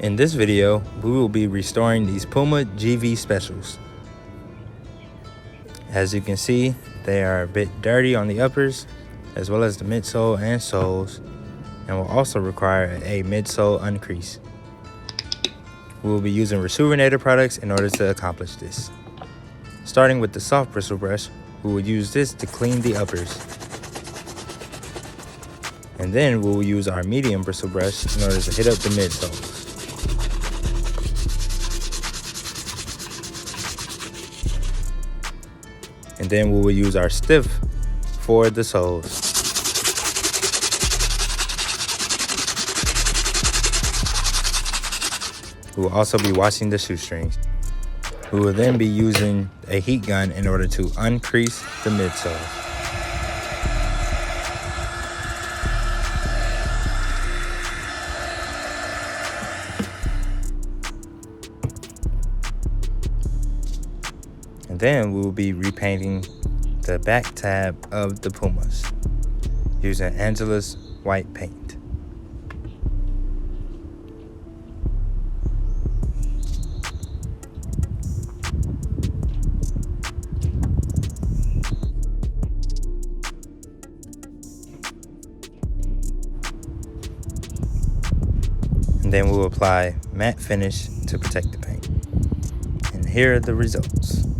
In this video, we will be restoring these Puma GV Specials. As you can see, they are a bit dirty on the uppers, as well as the midsole and soles, and will also require a midsole uncrease. We will be using Rejuvenator products in order to accomplish this. Starting with the soft bristle brush, we will use this to clean the uppers. And then we will use our medium bristle brush in order to hit up the midsoles. And then we will use our stiff for the soles. We will also be washing the shoestrings. We will then be using a heat gun in order to uncrease the midsole. And then we will be repainting the back tab of the Pumas using Angelus white paint. And then we will apply matte finish to protect the paint. And here are the results.